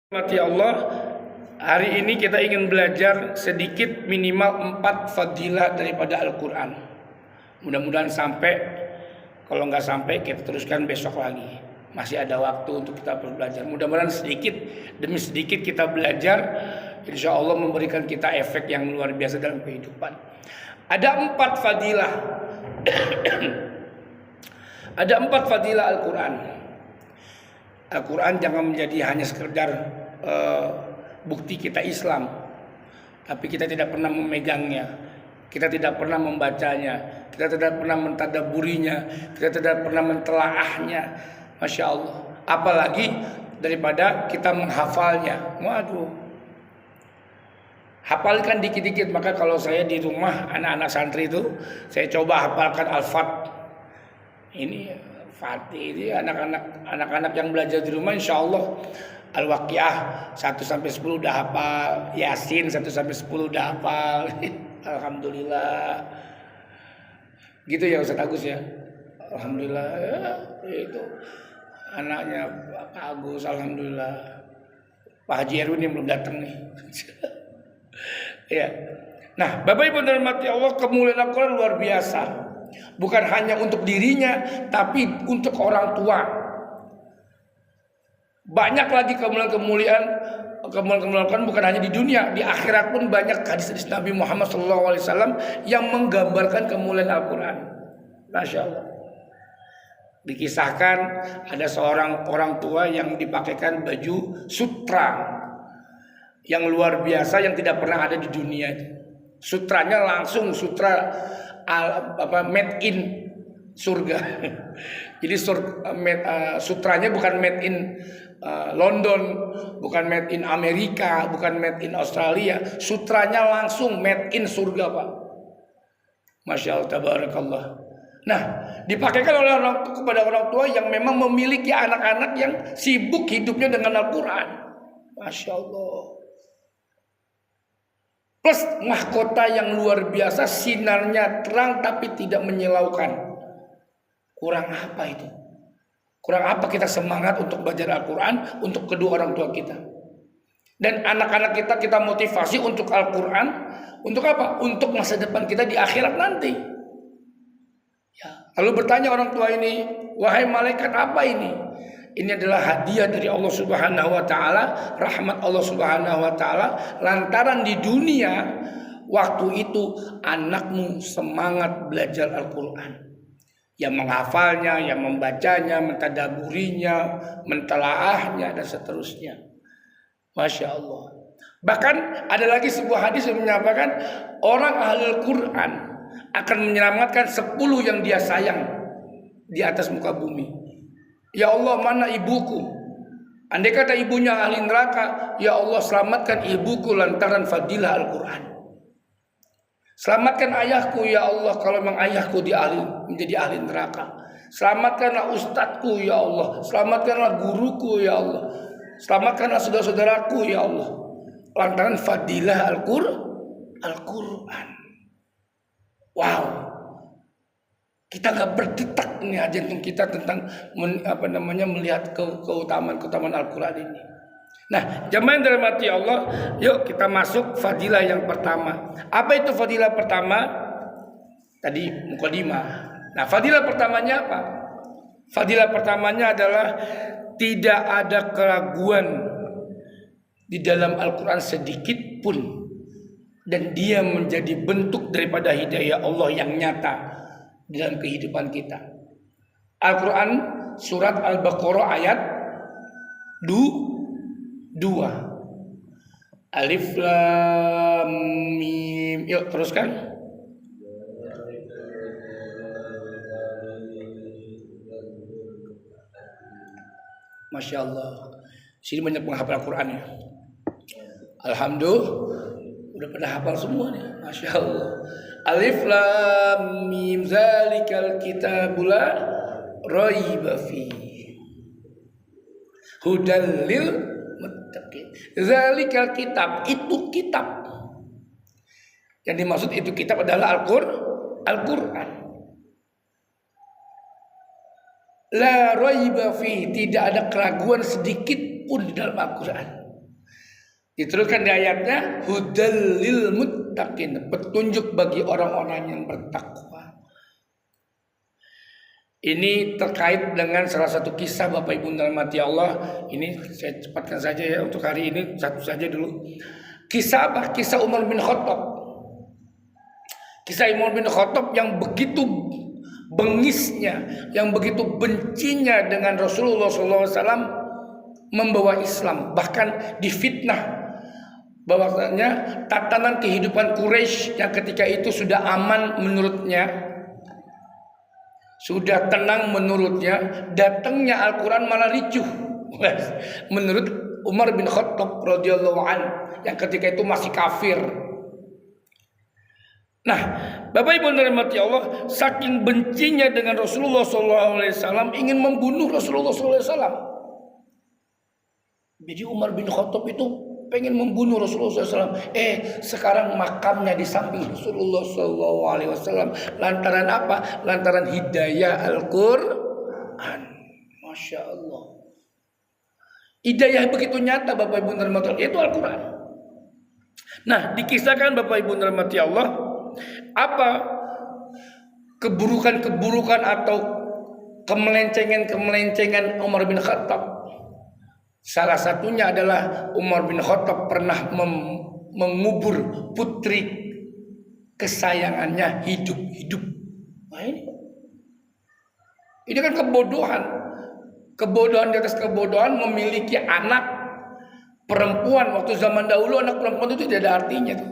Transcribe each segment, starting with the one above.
Mati Allah, hari ini kita ingin belajar sedikit minimal 4 fadilah daripada Al-Quran. Mudah-mudahan sampai. Kalau nggak sampai kita teruskan besok lagi. Masih ada waktu untuk kita belajar. Mudah-mudahan sedikit demi sedikit kita belajar. Insya Allah memberikan kita efek yang luar biasa dalam kehidupan. Ada 4 fadilah. Ada 4 fadilah Al-Quran. Al-Quran jangan menjadi hanya sekedar bukti kita Islam, tapi kita tidak pernah memegangnya, kita tidak pernah membacanya, kita tidak pernah mentadaburinya, kita tidak pernah mentelaahnya. Masya Allah. Apalagi daripada kita menghafalnya. Waduh, hafalkan dikit-dikit. Maka kalau saya di rumah anak-anak santri itu, saya coba hafalkan Al-Fat. Ini Fatih, ini anak-anak yang belajar di rumah, insya Allah Al-Waqiah 1-10 udah hafal, Yasin 1-10 udah hafal. Alhamdulillah. Gitu ya Ustaz Agus ya. Alhamdulillah ya, itu anaknya Pak Agus, alhamdulillah. Pak Haji Erwin yang belum datang nih. Ya. Nah, Bapak Ibu dan rahmati Allah, kemuliaan Al-Quran luar biasa. Bukan hanya untuk dirinya, tapi untuk orang tua. Banyak lagi kemuliaan bukan hanya di dunia, di akhirat pun banyak hadis-hadis Nabi Muhammad SAW yang menggambarkan kemuliaan Al-Quran. Masya Allah. Dikisahkan ada seorang orang tua yang dipakaikan baju sutra yang luar biasa yang tidak pernah ada di dunia. Sutranya langsung sutra made in surga. Jadi sutranya bukan made in London, bukan made in Amerika, bukan made in Australia. Sutranya langsung made in surga, Pak. Masya Allah, tabarakallah. Nah, dipakaikan oleh kepada orang tua yang memang memiliki anak-anak yang sibuk hidupnya dengan Al-Quran. Masya Allah. Plus mahkota yang luar biasa, sinarnya terang tapi tidak menyilaukan. Kurang apa itu? Kurang apa kita semangat untuk belajar Al-Quran untuk kedua orang tua kita? Dan anak-anak kita motivasi untuk Al-Quran. Untuk apa? Untuk masa depan kita di akhirat nanti. Ya. Lalu bertanya orang tua ini, wahai malaikat, apa ini? Ini adalah hadiah dari Allah Subhanahu wa taala, rahmat Allah Subhanahu wa taala, lantaran di dunia waktu itu anakmu semangat belajar Al-Qur'an. Yang menghafalnya, yang membacanya, mentadaburinya, mentelaahnya dan seterusnya. Masya Allah. Bahkan ada lagi sebuah hadis yang menyatakan orang ahli Al-Qur'an akan menyelamatkan 10 yang dia sayang di atas muka bumi. Ya Allah, mana ibuku? Andai kata ibunya ahli neraka, ya Allah selamatkan ibuku lantaran fadilah Al-Quran. Selamatkan ayahku ya Allah kalau memang ayahku menjadi ahli neraka. Selamatkanlah ustadku ya Allah. Selamatkanlah guruku ya Allah. Selamatkanlah saudara-saudaraku ya Allah. Lantaran fadilah Al-Quran. Wow. Kita nggak berdetak nih jantung kita tentang melihat keutamaan Al-Quran ini. Nah, jemaah yang dirahmati Allah, yuk kita masuk fadilah yang pertama. Apa itu fadilah pertama? Tadi mukadimah. Nah, fadilah pertamanya apa? Fadilah pertamanya adalah tidak ada keraguan di dalam Al-Quran sedikit pun, dan dia menjadi bentuk daripada hidayah Allah yang nyata dalam kehidupan kita. Al-Quran surat Al-Baqarah ayat 2. Alif Lam Mim. Yuk teruskan. Masya Allah. Sini banyak penghafal Al-Quran ya. Alhamdulillah. Udah pada hafal semua nih. Masya Allah. Alif Lam Mim zalikal kitabul la raiba fihi hudal lil muttaqin. Zalikal kitab, itu kitab. Yang dimaksud itu kitab adalah Al-Quran. La raiba fihi, tidak ada keraguan sedikit pun di dalam Al-Quran. Diteruskan di ayatnya, hudal lil muttaqin, petunjuk bagi orang-orang yang bertakwa. Ini terkait dengan salah satu kisah Bapak Ibu dirahmati Allah. Ini saya cepatkan saja ya untuk hari ini, satu saja dulu. Kisah apa? Kisah Umar bin Khattab. Kisah Umar bin Khattab yang begitu bengisnya, yang begitu bencinya dengan Rasulullah SAW membawa Islam, bahkan difitnah bahwasanya tatanan kehidupan Quraisy yang ketika itu sudah aman menurutnya, sudah tenang menurutnya, datangnya Al-Quran malah ricuh menurut Umar bin Khattab radhiyallahu an yang ketika itu masih kafir. Nah, Bapak Ibu dirahmati Allah, saking bencinya dengan Rasulullah SAW, ingin membunuh Rasulullah SAW. Jadi Umar bin Khattab itu pengen membunuh Rasulullah SAW. Sekarang makamnya di samping Rasulullah SAW. Lantaran apa? Lantaran hidayah Al-Quran. Masya Allah. Hidayah begitu nyata Bapak Ibu dirahmati Allah, itu Al-Quran. Nah, dikisahkan Bapak Ibu dirahmati Allah, apa keburukan-keburukan atau kemelencengan Umar bin Khattab. Salah satunya adalah Umar bin Khattab pernah mengubur putri kesayangannya hidup-hidup. Nah, ini kan kebodohan. Kebodohan di atas kebodohan, memiliki anak perempuan. Waktu zaman dahulu anak perempuan itu tidak ada artinya tuh.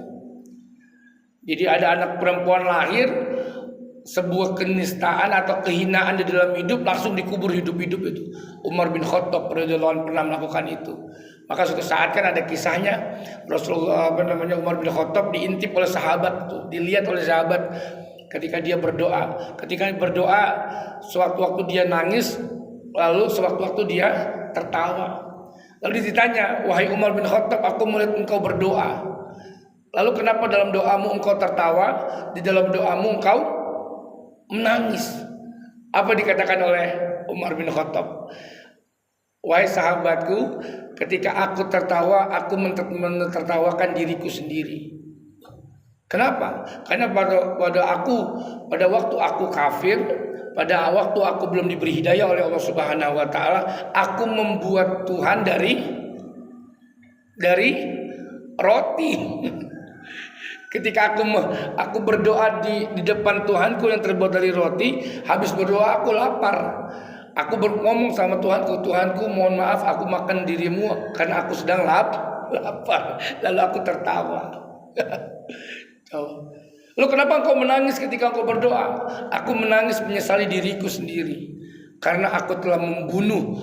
Jadi ada anak perempuan lahir, sebuah kenistaan atau kehinaan di dalam hidup, langsung dikubur hidup-hidup itu. Umar bin Khattab radhiyallahu anhu pernah melakukan itu. Maka suatu saat kan ada kisahnya, Rasulullah Umar bin Khattab diintip oleh sahabat itu, dilihat oleh sahabat ketika dia berdoa. Ketika berdoa, sewaktu-waktu dia nangis, lalu sewaktu-waktu dia tertawa. Lalu ditanya, wahai Umar bin Khattab, aku melihat engkau berdoa. Lalu kenapa dalam doamu engkau tertawa, di dalam doamu engkau menangis? Apa dikatakan oleh Umar bin Khattab? Wahai sahabatku, ketika aku tertawa, aku mentertawakan diriku sendiri. Kenapa? Karena pada waktu aku kafir, pada waktu aku belum diberi hidayah oleh Allah Subhanahu wa taala, aku membuat Tuhan dari roti. Ketika aku berdoa di depan Tuhanku yang terbuat dari roti, habis berdoa aku lapar. Aku ngomong sama Tuhanku, Tuhanku mohon maaf aku makan dirimu karena aku sedang lapar. Lalu aku tertawa. Lalu kenapa engkau menangis ketika engkau berdoa? Aku menangis menyesali diriku sendiri karena aku telah membunuh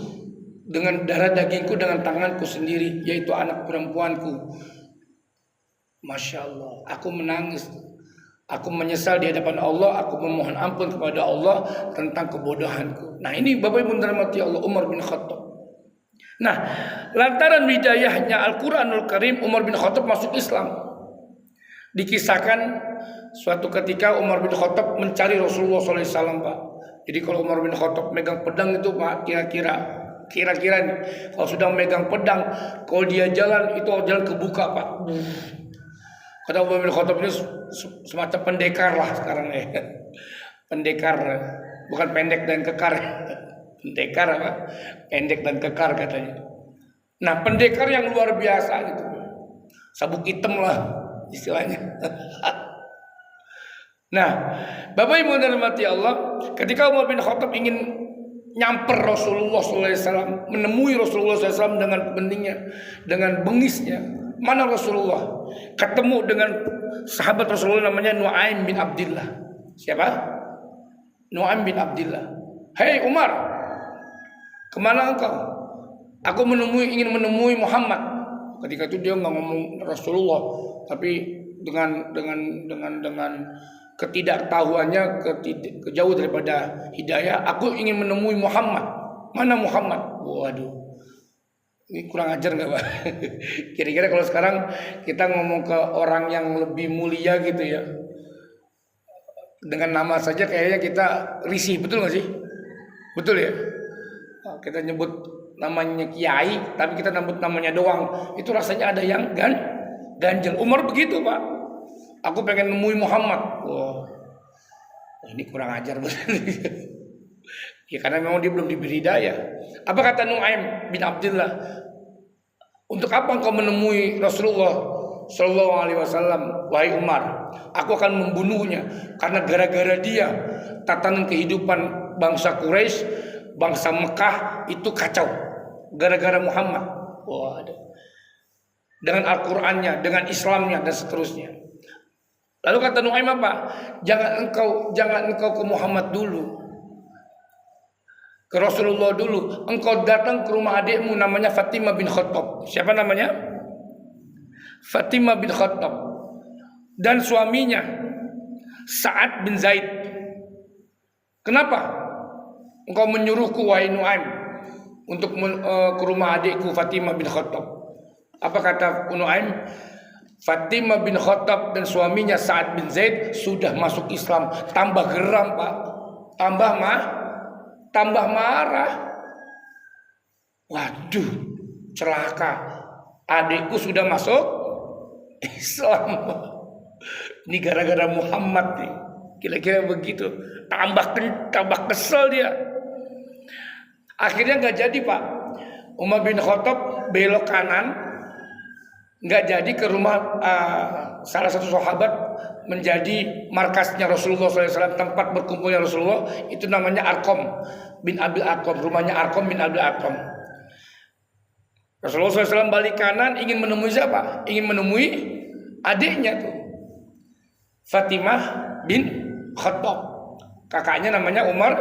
dengan darah dagingku dengan tanganku sendiri, yaitu anak perempuanku. Masya Allah, aku menangis. Aku menyesal di hadapan Allah. Aku memohon ampun kepada Allah tentang kebodohanku. Nah, ini Bapak Ibu dirahmati Allah, Umar bin Khattab. Nah, lantaran hidayahnya Al-Quranul Karim, Umar bin Khattab masuk Islam. Dikisahkan suatu ketika Umar bin Khattab mencari Rasulullah SAW, Pak. Jadi kalau Umar bin Khattab megang pedang itu, Pak, kira-kira nih, kalau sudah megang pedang, kalau dia jalan itu jalan kebuka, Pak. Kata Umar bin Khattab ini semacam pendekar lah sekarang ya. Pendekar, bukan pendek dan kekar. Pendekar apa? Pendek dan kekar katanya. Nah, pendekar yang luar biasa gitu. Sabuk hitam lah istilahnya. Nah, Bapak Ibu dirahmati Allah, ketika Umar bin Khattab ingin nyamper Rasulullah SAW, menemui Rasulullah SAW dengan kepentingannya, dengan bengisnya. Mana Rasulullah? Ketemu dengan sahabat Rasulullah namanya Nu'aim bin Abdillah. Siapa? Nu'aim bin Abdillah. Hei Umar, kemana engkau? Aku ingin menemui Muhammad. Ketika itu dia nggak ngomong Rasulullah, tapi dengan ketidaktahuannya, jauh daripada hidayah. Aku ingin menemui Muhammad. Mana Muhammad? Waduh. Ini kurang ajar nggak, Pak? Kira-kira kalau sekarang kita ngomong ke orang yang lebih mulia gitu ya, dengan nama saja kayaknya kita risih, betul nggak sih? Betul ya? Kita nyebut namanya kiai, tapi kita nambut namanya doang. Itu rasanya ada yang ganjel. Umar begitu, Pak. Aku pengen nemui Muhammad. Wah, ini kurang ajar benar. Ya karena memang dia belum diberi hidayah. Apa kata Nu'aim bin Abdullah? Untuk apa engkau menemui Rasulullah Sallallahu Alaihi Wasallam, wahai Umar? Aku akan membunuhnya karena gara-gara dia tatanan kehidupan bangsa Quraisy, bangsa Mekah itu kacau. Gara-gara Muhammad. Waduh. Dengan Al-Qur'annya, dengan Islamnya dan seterusnya. Lalu kata Nu'aim apa? Jangan engkau ke Muhammad dulu, ke Rasulullah dulu. Engkau datang ke rumah adikmu namanya Fatimah bin Khattab. Siapa namanya? Fatimah bin Khattab. Dan suaminya Sa'ad bin Zaid. Kenapa engkau menyuruhku wahai Nu'aim untuk ke rumah adikku Fatimah bin Khattab? Apa kata Nu'aim? Fatimah bin Khattab dan suaminya Sa'ad bin Zaid sudah masuk Islam. Tambah geram, Pak. Tambah marah. Waduh, celaka. Adikku sudah masuk Islam. Ini gara-gara Muhammad nih. Kira-kira begitu. Tambah kesel dia. Akhirnya nggak jadi, Pak. Umar bin Khattab belok kanan, nggak jadi ke rumah salah satu sahabat menjadi markasnya Rasulullah SAW, tempat berkumpulnya Rasulullah. Itu namanya Arqam bin Abil Arqam, rumahnya Arqam bin Abil Arqam. Rasulullah SAW balik kanan ingin menemui siapa? Ingin menemui adiknya tuh, Fatimah bin Khattab. Kakaknya namanya Umar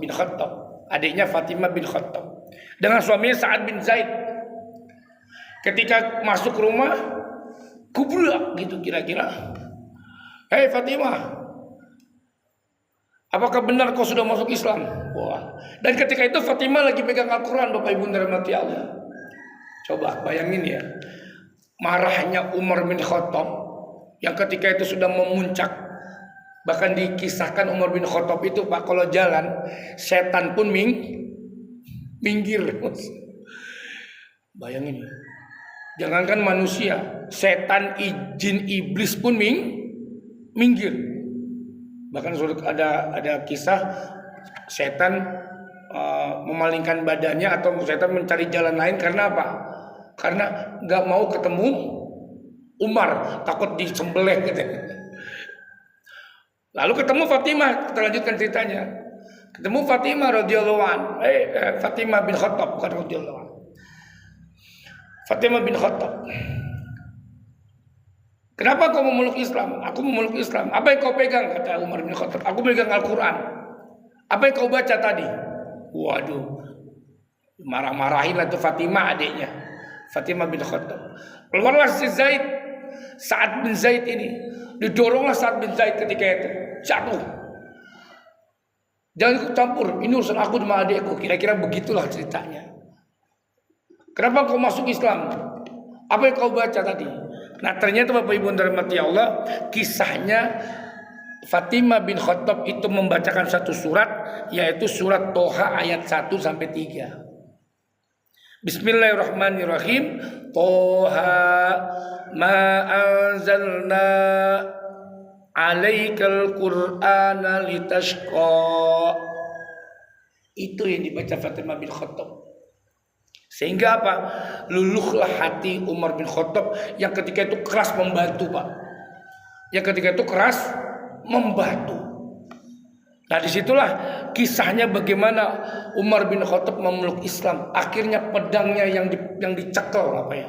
bin Khattab, adiknya Fatimah bin Khattab, dengan suaminya Sa'ad bin Zaid. Ketika masuk rumah, kubrak gitu kira-kira. Hei Fatimah, apakah benar kau sudah masuk Islam? Wah. Dan ketika itu Fatimah lagi pegang Al-Quran, Bapak Ibu dirahmati Allah. Coba bayangin ya, marahnya Umar bin Khattab yang ketika itu sudah memuncak. Bahkan dikisahkan Umar bin Khattab itu, Pak, kalau jalan setan pun minggir. Bayangin, jangankan manusia, setan, jin, iblis pun minggir. Bahkan ada kisah setan memalingkan badannya atau setan mencari jalan lain karena apa? Karena nggak mau ketemu Umar, takut disembelih gitu. Lalu ketemu Fatimah, kita lanjutkan ceritanya. Ketemu Fatimah radhiyallahu an, Fatimah bin Khattab, bukan radhiyallahu an. Fatimah bin Khattab. Kenapa kau memeluk Islam? Aku memeluk Islam. Apa yang kau pegang? Kata Umar bin Khattab. Aku pegang Al-Quran. Apa yang kau baca tadi? Waduh, marah-marahin lah tuh Fatimah, adiknya Fatimah bin Khattab. Keluarlah si Zaid, Sa'ad bin Zaid ini. Didoronglah Sa'ad bin Zaid ketika itu. Jatuh. Jangan ikut campur, ini urusan aku sama adikku. Kira-kira begitulah ceritanya. Kenapa kau masuk Islam? Apa yang kau baca tadi? Nah ternyata Bapak Ibu dirahmati Allah, kisahnya Fatimah bin Khattab itu membacakan satu surat, yaitu surat Toha ayat 1 sampai 3. Bismillahirrahmanirrahim. Toha ma anzalna alaikal Qur'ana litashqa. Itu yang dibaca Fatimah bin Khattab. Sehingga apa? Luluhlah hati Umar bin Khattab yang ketika itu keras membantu, Pak. Yang ketika itu keras membantu. Nah disitulah kisahnya bagaimana Umar bin Khattab memeluk Islam. Akhirnya pedangnya yang dicekal apa ya?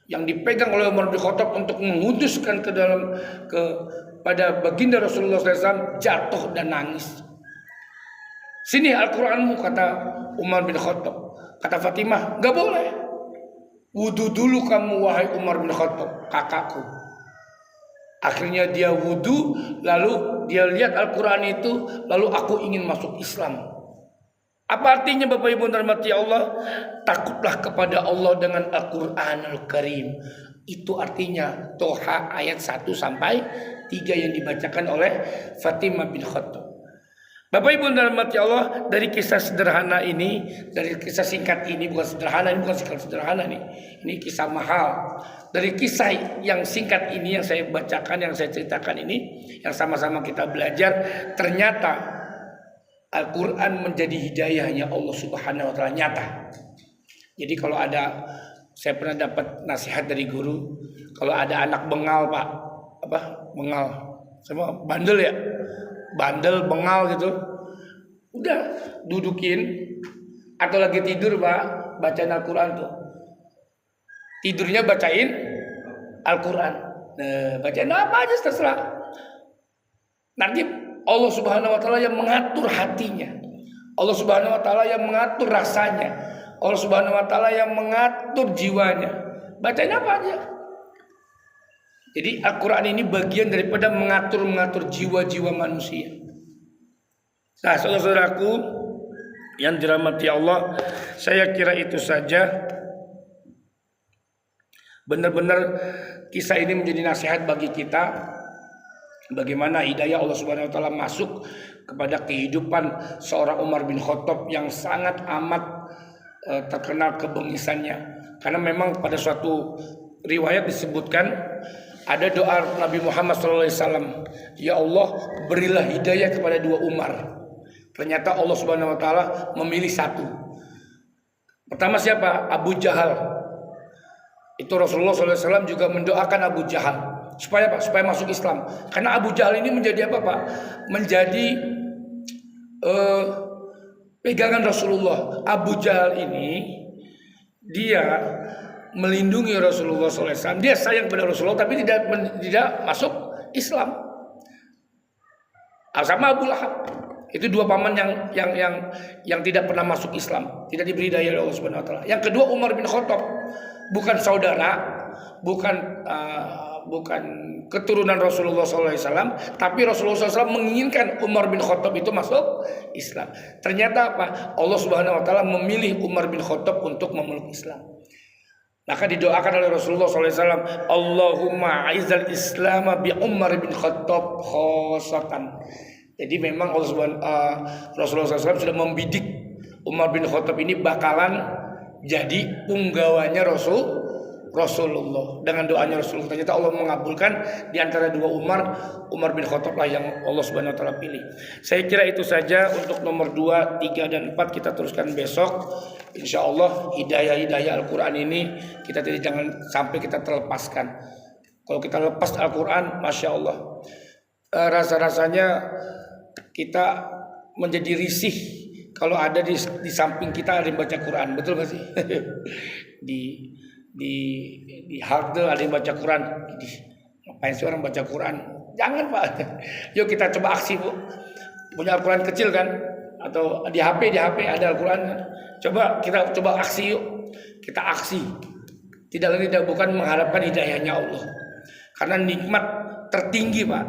Yang dipegang oleh Umar bin Khattab untuk menghuduskan pada baginda Rasulullah SAW jatuh dan nangis. Sini Al-Quranmu, kata Umar bin Khattab. Kata Fatimah, gak boleh. Wudu dulu kamu wahai Umar bin Khattab, kakakku. Akhirnya dia wudu, lalu dia lihat Al-Quran itu, lalu aku ingin masuk Islam. Apa artinya Bapak Ibu dirahmati Allah? Takutlah kepada Allah dengan Al-Quranul Karim. Itu artinya Toha ayat 1 sampai 3 yang dibacakan oleh Fatimah bin Khattab. Bapak Ibu dalam hati Allah, dari kisah sederhana ini, dari kisah singkat ini, bukan sederhana, ini bukan sederhana nih. Ini kisah mahal. Dari kisah yang singkat ini yang saya bacakan, yang saya ceritakan ini, yang sama-sama kita belajar, ternyata Al-Quran menjadi hidayahnya Allah Subhanahu wa Ta'ala nyata. Jadi kalau ada, saya pernah dapat nasihat dari guru, kalau ada anak bengal Pak, bengal, sama bandel ya, bandel bengal gitu, udah dudukin, atau lagi tidur Pak, bacain Al-Quran tuh, tidurnya bacain Al-Quran, bacain apa aja terserah. Nanti Allah Subhanahu wa Ta'ala yang mengatur hatinya, Allah Subhanahu wa Ta'ala yang mengatur rasanya, Allah Subhanahu wa Ta'ala yang mengatur jiwanya. Bacain apa aja. Jadi Al-Quran ini bagian daripada mengatur jiwa-jiwa manusia. Nah, saudara-saudaraku yang dirahmati Allah, saya kira itu saja. Benar-benar kisah ini menjadi nasihat bagi kita, bagaimana hidayah Allah Subhanahu wa Ta'ala masuk kepada kehidupan seorang Umar bin Khattab yang sangat amat terkenal kebengisannya. Karena memang pada suatu riwayat disebutkan ada doa Nabi Muhammad SAW, ya Allah berilah hidayah kepada dua Umar. Ternyata Allah Subhanahu wa Ta'ala memilih satu. Pertama siapa? Abu Jahal. Itu Rasulullah SAW juga mendoakan Abu Jahal supaya apa? Supaya masuk Islam. Karena Abu Jahal ini menjadi apa Pak? Menjadi pegangan Rasulullah. Abu Jahal ini dia melindungi Rasulullah SAW. Dia sayang kepada Rasulullah tapi tidak masuk Islam. Sama Abu Lahab. Itu dua paman yang tidak pernah masuk Islam, tidak diberi daya oleh Allah Subhanahu wa Ta'ala. Yang kedua Umar bin Khattab, bukan saudara, bukan keturunan Rasulullah SAW, tapi Rasulullah SAW menginginkan Umar bin Khattab itu masuk Islam. Ternyata apa? Allah Subhanahu wa Ta'ala memilih Umar bin Khattab untuk memeluk Islam. Maka didoakan oleh Rasulullah SAW, Allahumma a'izzal Islam bi Umar bin Khattab khosatan. Jadi memang Rasulullah SAW sudah membidik Umar bin Khattab ini bakalan jadi punggawanya Rasulullah. Dengan doanya Rasulullah, ternyata Allah mengabulkan. Di antara dua Umar bin Khattab lah yang Allah Subhanahu wa Ta'ala pilih. Saya kira itu saja untuk nomor 2, 3, dan 4 kita teruskan besok. Insya Allah hidayah Al-Quran ini kita jangan sampai kita terlepaskan. Kalau kita lepas Al-Quran, Masya Allah, rasa-rasanya kita menjadi risih kalau ada di samping kita ada yang baca Quran. Betul gak sih? di halte ada yang baca Quran. Ngapain sih orang baca Quran? Jangan Pak. Yuk kita coba aksi Bu. Punya Al-Quran kecil kan? Atau di HP ada Al-Quran. Kita coba aksi yuk. Kita aksi. Tidak lain tidak bukan mengharapkan hidayahnya Allah. Karena nikmat tertinggi Pak,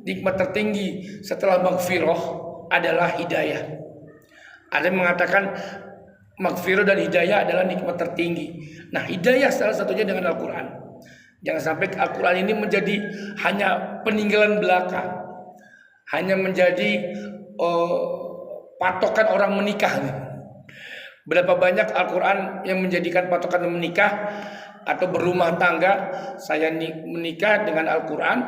nikmat tertinggi setelah maghfirah adalah hidayah. Ada yang mengatakan maghfirah dan hidayah adalah nikmat tertinggi. Nah, hidayah salah satunya dengan Al-Quran. Jangan sampai Al-Quran ini menjadi hanya peninggalan belaka, hanya menjadi patokan orang menikah. Berapa banyak Al-Quran yang menjadikan patokan menikah atau berumah tangga. Saya menikah dengan Al-Quran,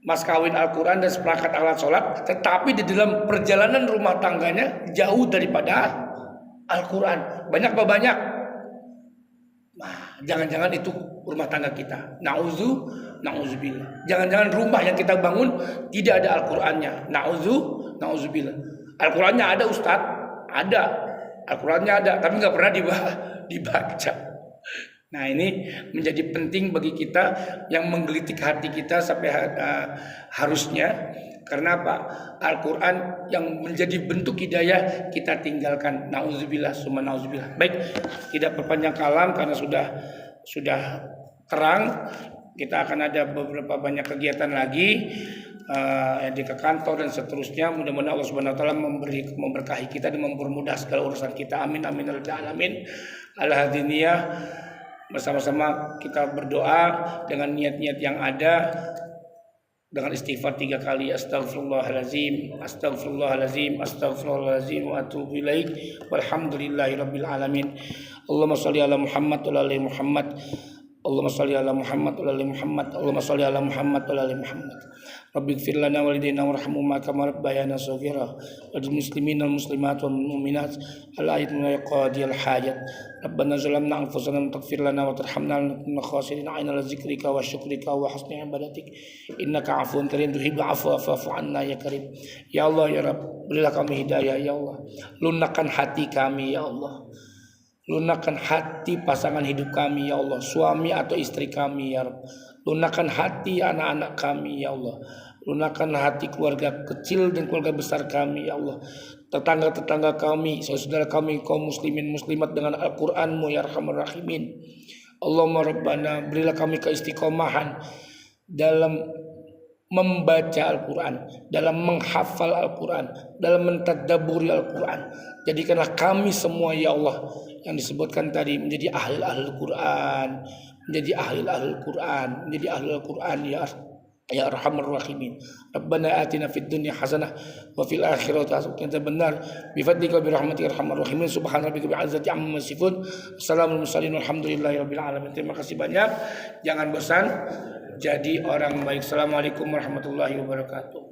mas kawin Al-Quran dan seperangkat alat sholat, tetapi di dalam perjalanan rumah tangganya jauh daripada Al-Quran. Banyak apa banyak? Nah, jangan-jangan itu rumah tangga kita. Na'udzubillah. Jangan-jangan rumah yang kita bangun tidak ada Al-Qurannya. Na'udzubillah. Al-Qurannya ada Ustadz, ada. Al-Qurannya ada, tapi nggak pernah dibaca. Nah, ini menjadi penting bagi kita yang menggelitik hati kita sampai harusnya. Karena apa? Al-Quran yang menjadi bentuk hidayah kita tinggalkan. Na'udzubillah, summa na'udzubillah. Baik, tidak berpanjang kalam karena sudah terang. Kita akan ada beberapa banyak kegiatan lagi di ke kantor dan seterusnya. Mudah-mudahan Allah Subhanahu wa Ta'ala memberkahi kita dan mempermudah segala urusan kita. Amin amin alamin. Al-hadiniyah. Bersama-sama kita berdoa dengan niat-niat yang ada. dengan istighfar 3 kali, astagfirullahalazim, astagfirullahalazim, astagfirullahalazim wa atubu ilaik. Walhamdulillahirabbil alamin. Allahumma shalli ala Muhammad wa ala ali Muhammad. Allahumma shalli ala Muhammad wa ala ali Muhammad. Allahumma shalli ala Muhammad wa ala ali Muhammad. Rabbighfir lana walidayna warhamhuma kama rabbayana shaghira. Wal muslimina wal muslimat wal mu'minat al-ahya'i minhum qadiyal hajat. Rabbana zalamna anfusana wa taghfir lana wa tarhamna lanakunanna khasirin. A'inna ala zikrika wa syukrika wa husni ibadatik. Innaka 'afuwun karim tuhibbul 'afwa fa'fu 'anna ya karim. Ya Allah ya Rabb, berilah kami hidayah ya Allah. Lunakkan hati kami ya Allah. Lunakkan hati pasangan hidup kami ya Allah, suami atau istri kami ya Rabb. Lunakkan hati anak-anak kami ya Allah. Lunakkan hati keluarga kecil dan keluarga besar kami ya Allah. Tetangga-tetangga kami, saudara kami kaum muslimin muslimat dengan Al-Qur'an-Mu ya Arhamar Rahimin. Allahumma Rabbana, berilah kami keistiqomahan dalam membaca Al-Quran, dalam menghafal Al-Quran, dalam mentadabburi Al-Quran. Jadikanlah kami semua ya Allah yang disebutkan tadi menjadi ahli Quran, menjadi ahli Quran, menjadi ahli Quran ya Arhamar Rahimin. Rabbana atina fid dunya hasanah wa fil akhirati hasanah. Kita benar bi fadlika bi rahmatika arhamar rahimin. Subhana rabbika bil izzati amma yasifun. Assalamu mursalin walhamdulillahirabbil alamin. Terima kasih banyak. Jangan bosan jadi orang baik. Assalamualaikum warahmatullahi wabarakatuh.